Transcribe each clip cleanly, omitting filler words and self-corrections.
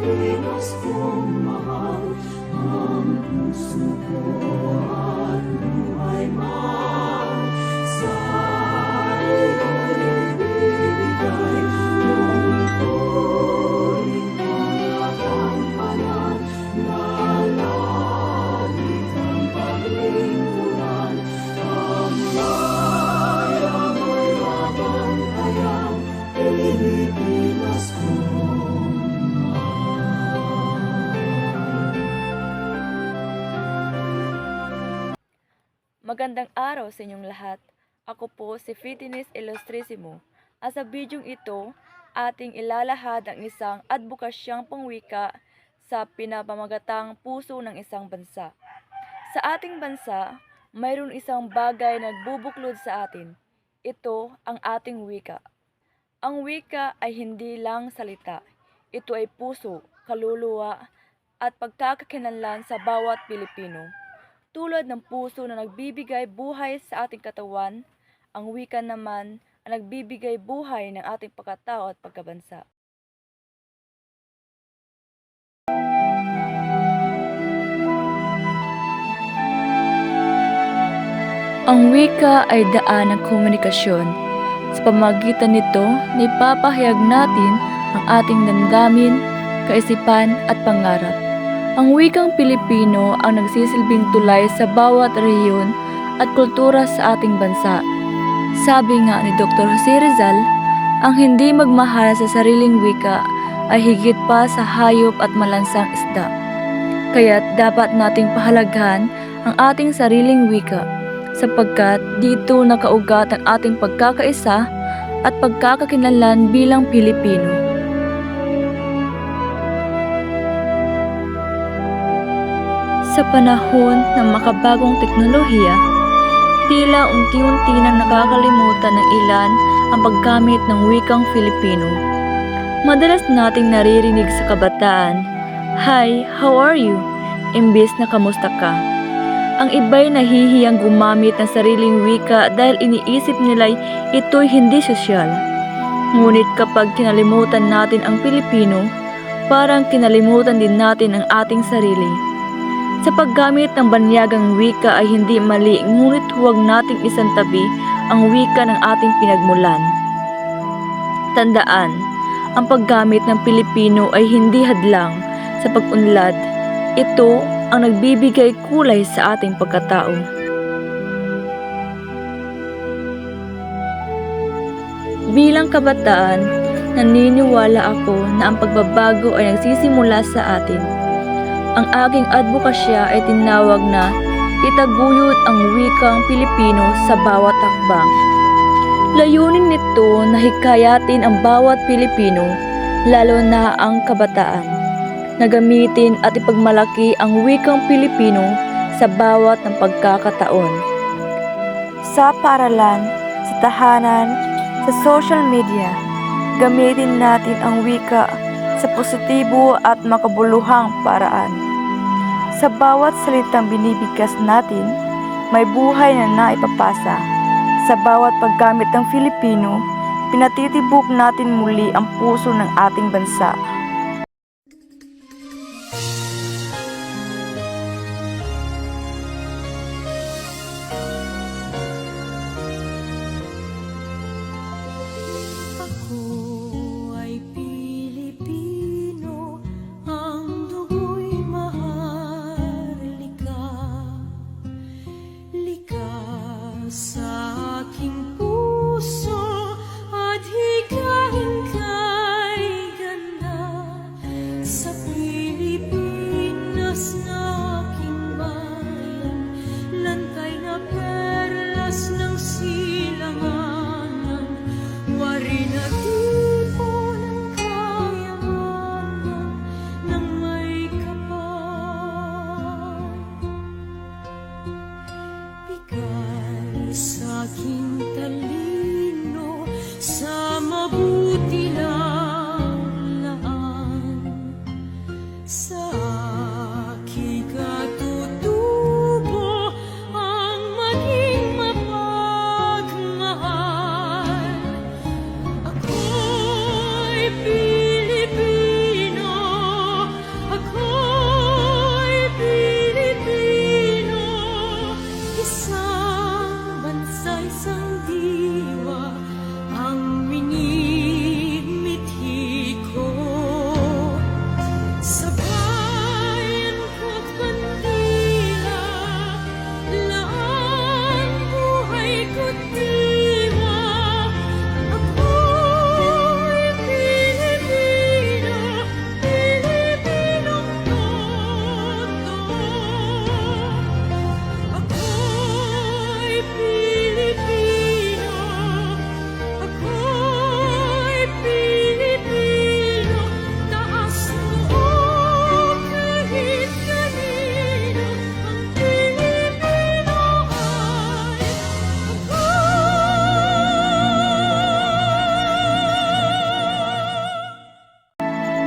Pilipinas kong mahal, ang puso ko at buhay man sa iyo'y bibigay. Tungkulin ang kagampanan na lagi kang paglingkuran. Ang bayang ay babantayang Pilipinas kong Magandang araw sa inyong lahat. Ako po si Fitness Illustrissimo. At sa bidyong ito, ating ilalahad ang isang adbokasyang pangwika sa pinapamagatang puso ng isang bansa. Sa ating bansa, mayroon isang bagay na nagbubuklod sa atin. Ito ang ating wika. Ang wika ay hindi lang salita. Ito ay puso, kaluluwa, at pagkakakilanlan sa bawat Pilipino. Tulad ng puso na nagbibigay buhay sa ating katawan, ang wika naman ang nagbibigay buhay ng ating pagkatao at pagkabansa. Ang wika ay daan ng komunikasyon. Sa pamamagitan nito, naipapahayag natin ang ating damdamin, kaisipan at pangarap. Ang wikang Pilipino ang nagsisilbing tulay sa bawat rehiyon at kultura sa ating bansa. Sabi nga ni Dr. Jose Rizal, ang hindi magmahal sa sariling wika ay higit pa sa hayop at malansang isda. Kaya't dapat nating pahalagahan ang ating sariling wika, sapagkat dito nakaugat ang ating pagkakaisa at pagkakakilanlan bilang Pilipino. Sa panahon ng makabagong teknolohiya, tila unti-unti nang nakakalimutan ng ilan ang paggamit ng wikang Filipino. Madalas nating naririnig sa kabataan, "Hi, how are you?" imbes na "kamusta ka?" Ang iba'y nahihiyang gumamit ng sariling wika dahil iniisip nila'y ito'y hindi sosyal. Ngunit kapag kinalimutan natin ang Pilipino, parang kinalimutan din natin ang ating sarili. Sa paggamit ng banyagang wika ay hindi mali, ngunit huwag nating isantabi ang wika ng ating pinagmulan. Tandaan, ang paggamit ng Pilipino ay hindi hadlang sa pag-unlad. Ito ang nagbibigay kulay sa ating pagkatao. Bilang kabataan, naniniwala ako na ang pagbabago ay nagsisimula sa atin. Ang aking advokasya ay tinawag na itaguyod ang wikang Pilipino sa bawat hakbang. Layunin nito na hikayatin ang bawat Pilipino, lalo na ang kabataan, na gamitin at ipagmalaki ang wikang Pilipino sa bawat ng pagkakataon. Sa paaralan, sa tahanan, sa social media, gamitin natin ang wika sa positibo at makabuluhang paraan. Sa bawat salitang binibigkas natin, may buhay na naipapasa. Sa bawat paggamit ng Filipino, pinatitibok natin muli ang puso ng ating bansa. Ako ay Pilipino, ang dugo'y maharlika. Likas sa aking puso at higahin kay ganda.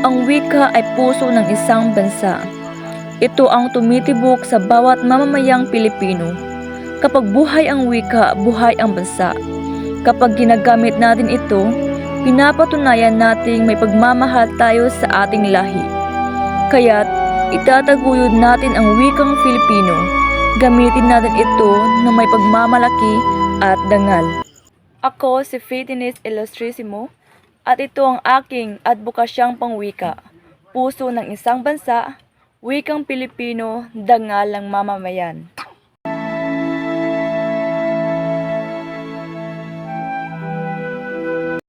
Ang wika ay puso ng isang bansa. Ito ang tumitibok sa bawat mamamayang Pilipino. Kapag buhay ang wika, buhay ang bansa. Kapag ginagamit natin ito, pinapatunayan nating may pagmamahal tayo sa ating lahi. Kaya't itataguyod natin ang wikang Filipino. Gamitin natin ito na may pagmamalaki at dangal. Ako si Fitness Illustrissimo at ito ang aking adbokasyang pangwika. Puso ng isang bansa, wikang Pilipino, dangal ng mamamayan.